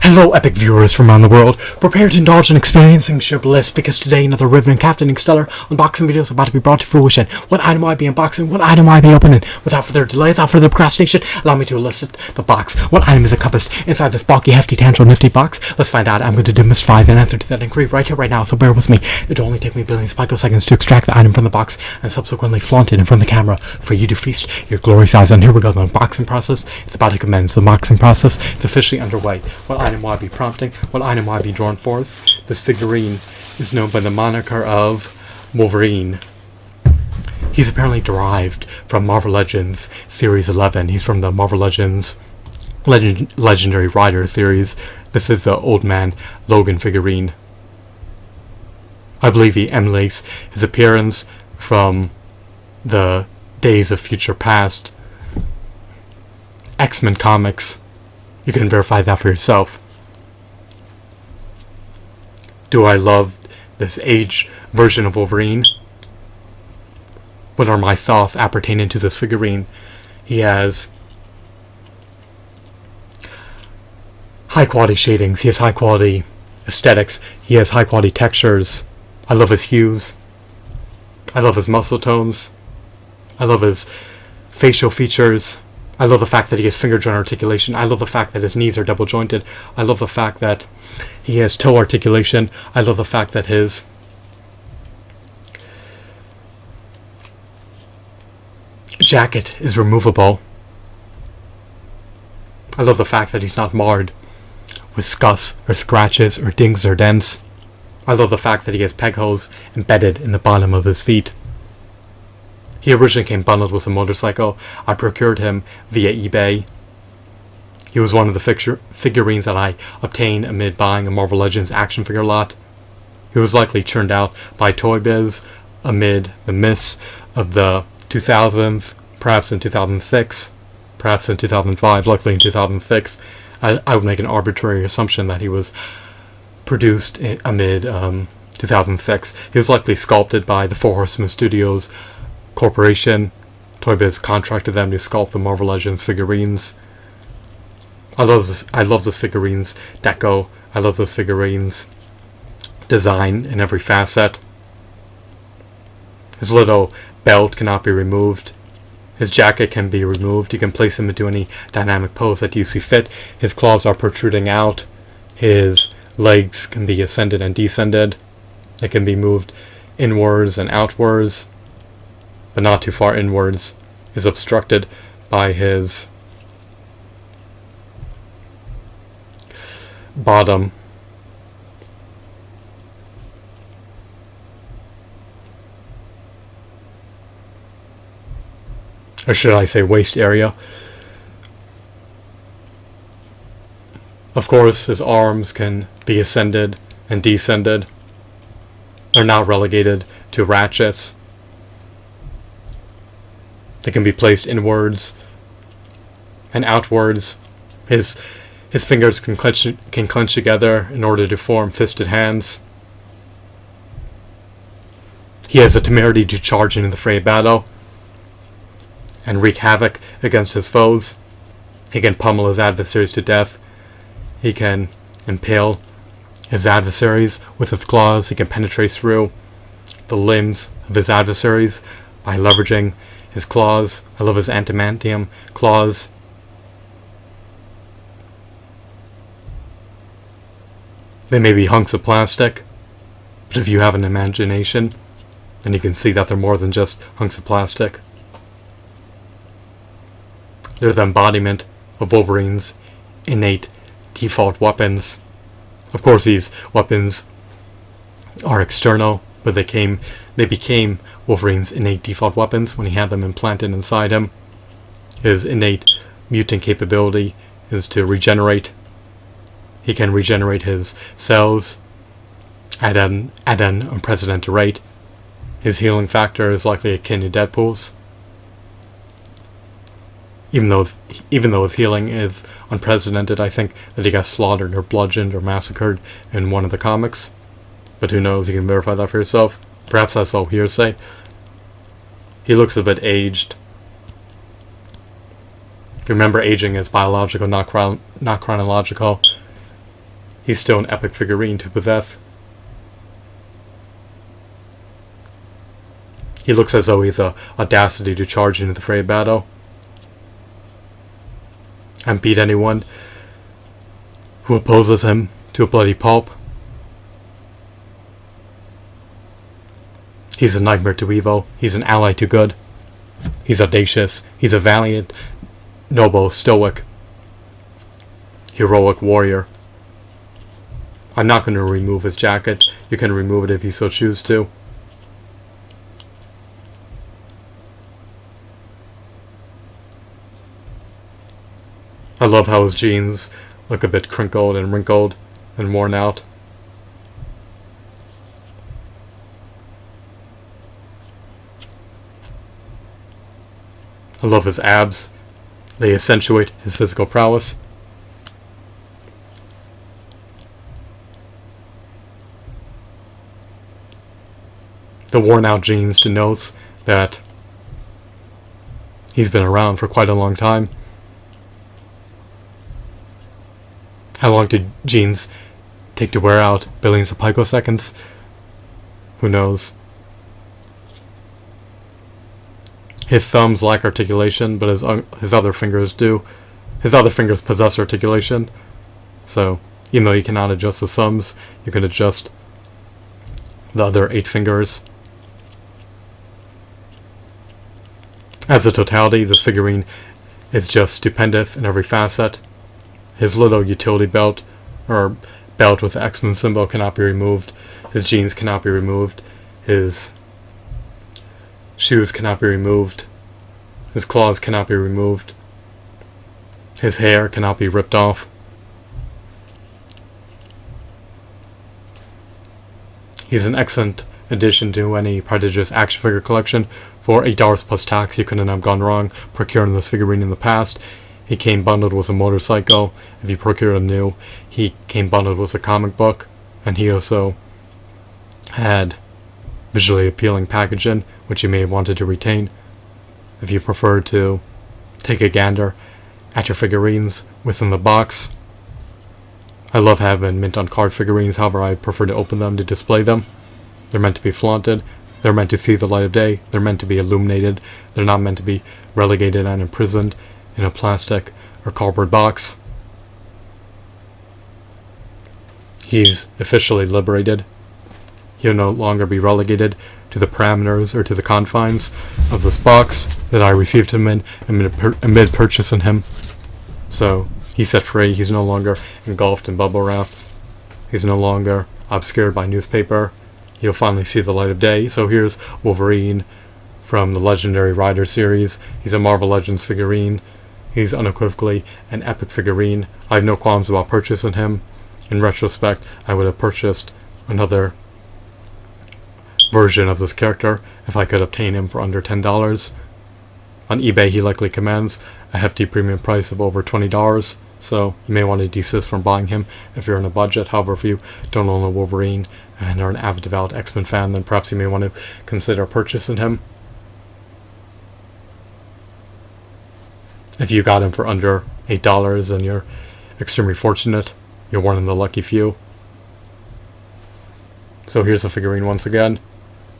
Hello, epic viewers from around the world. Prepare to indulge in experiencing sheer bliss, because today another riveting, captivating, stellar unboxing video is about to be brought to fruition. What item will I be unboxing? What item will I be opening? Without further delay, without further procrastination, allow me to elicit the box. What item is encompassed inside this bulky, hefty, tangible, nifty box? Let's find out. I'm going to demystify the answer to that inquiry right here, right now, so bear with me. It'll only take me billions of picoseconds to extract the item from the box and subsequently flaunt it in front of the camera for you to feast your glorious eyes on. Here we go, the unboxing process. It's about to commence. The unboxing process is officially underway. What item will I be prompting? What item will I be drawn forth? This figurine is known by the moniker of Wolverine. He's apparently derived from Marvel Legends Series 11. He's from the Marvel Legends Legendary Rider series. This is the Old Man Logan figurine. I believe he emulates his appearance from the Days of Future Past X-Men comics. You can verify that for yourself. Do I love this age version of Wolverine? What are my thoughts appertaining to this figurine? He has high quality shadings, he has high quality aesthetics, he has high quality textures. I love his hues. I love his muscle tones. I love his facial features. I love the fact that he has finger joint articulation. I love the fact that his knees are double jointed. I love the fact that he has toe articulation. I love the fact that his jacket is removable. I love the fact that he's not marred with scuffs or scratches or dings or dents. I love the fact that he has peg holes embedded in the bottom of his feet. He originally came bundled with a motorcycle. I procured him via eBay. He was one of the figurines that I obtained amid buying a Marvel Legends action figure lot. He was likely churned out by Toy Biz amid the mists of the 2000s, perhaps in 2006, perhaps in 2005, likely in 2006. I would make an arbitrary assumption that he was produced amid 2006. He was likely sculpted by the Four Horsemen Studios Corporation. Toy Biz contracted them to sculpt the Marvel Legends figurines. I love this figurine's deco. I love this figurine's design in every facet. His little belt cannot be removed. His jacket can be removed. You can place him into any dynamic pose that you see fit. His claws are protruding out. His legs can be ascended and descended. It can be moved inwards and outwards, but not too far inwards. Is obstructed by his bottom. Or should I say waist area. Of course, his arms can be ascended and descended. They're not relegated to ratchets. They can be placed inwards and outwards. His fingers can clench together in order to form fisted hands. He has the temerity to charge into the fray of battle and wreak havoc against his foes. He can pummel his adversaries to death. He can impale his adversaries with his claws. He can penetrate through the limbs of his adversaries by leveraging his claws. I love his adamantium claws. They may be hunks of plastic, but if you have an imagination, then you can see that they're more than just hunks of plastic. They're the embodiment of Wolverine's innate default weapons. Of course, these weapons are external, but they became Wolverine's innate default weapons when he had them implanted inside him. His innate mutant capability is to regenerate. He can regenerate his cells at an unprecedented rate. His healing factor is likely akin to Deadpool's. Even though his healing is unprecedented, I think that he got slaughtered or bludgeoned or massacred in one of the comics. But who knows, you can verify that for yourself. Perhaps that's all hearsay. He looks a bit aged. Remember, aging is biological, not chronological. he's still an epic figurine to possess. He looks as though he's the audacity to charge into the fray of battle and beat anyone who opposes him to a bloody pulp. He's a nightmare to evil. He's an ally to good. He's audacious. He's a valiant, noble, stoic, heroic warrior. I'm not going to remove his jacket. You can remove it if you so choose to. I love how his jeans look a bit crinkled and wrinkled and worn out. I love his abs. They accentuate his physical prowess. The worn out jeans denotes that he's been around for quite a long time. How long did jeans take to wear out? Billions of picoseconds? Who knows? His thumbs lack articulation, but his other fingers do. His other fingers possess articulation. So, even though you cannot adjust the thumbs, you can adjust the other 8 fingers. As a totality, this figurine is just stupendous in every facet. His little utility belt, or belt with the X-Men symbol, cannot be removed. His jeans cannot be removed. His shoes cannot be removed. His claws cannot be removed. His hair cannot be ripped off. He's an excellent addition to any prodigious action figure collection. For $8 plus tax, you couldn't have gone wrong procuring this figurine in the past. He came bundled with a motorcycle. If you procure him new, he came bundled with a comic book, and he also had visually appealing packaging, which you may have wanted to retain. If you prefer to take a gander at your figurines within the box, I love having mint on card figurines. However, I prefer to open them to display them. They're meant to be flaunted. They're meant to see the light of day. They're meant to be illuminated. They're not meant to be relegated and imprisoned in a plastic or cardboard box. He's officially liberated. He'll no longer be relegated to the parameters or to the confines of this box that I received him in amid purchasing him. So he's set free. He's no longer engulfed in bubble wrap. He's no longer obscured by newspaper. He'll finally see the light of day. So here's Wolverine from the Legendary Rider series. He's a Marvel Legends figurine. He's unequivocally an epic figurine. I have no qualms about purchasing him. In retrospect, I would have purchased another version of this character if I could obtain him for under $10. On eBay, he likely commands a hefty premium price of over $20, so you may want to desist from buying him if you're on a budget. However, if you don't own a Wolverine and are an avid devout X-Men fan, then perhaps you may want to consider purchasing him. If you got him for under $8 and you're extremely fortunate, you're one of the lucky few. So here's the figurine once again.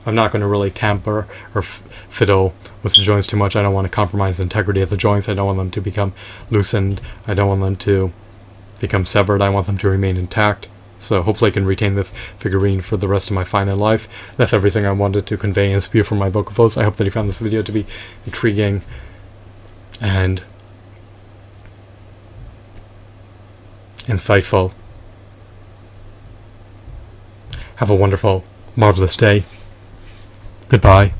I'm not going to really tamper or fiddle with the joints too much. I don't want to compromise the integrity of the joints. I don't want them to become loosened. I don't want them to become severed. I want them to remain intact. So hopefully I can retain this figurine for the rest of my finite life. That's everything I wanted to convey and spew from my vocal folds. I hope that you found this video to be intriguing and insightful. Have a wonderful, marvelous day. Goodbye.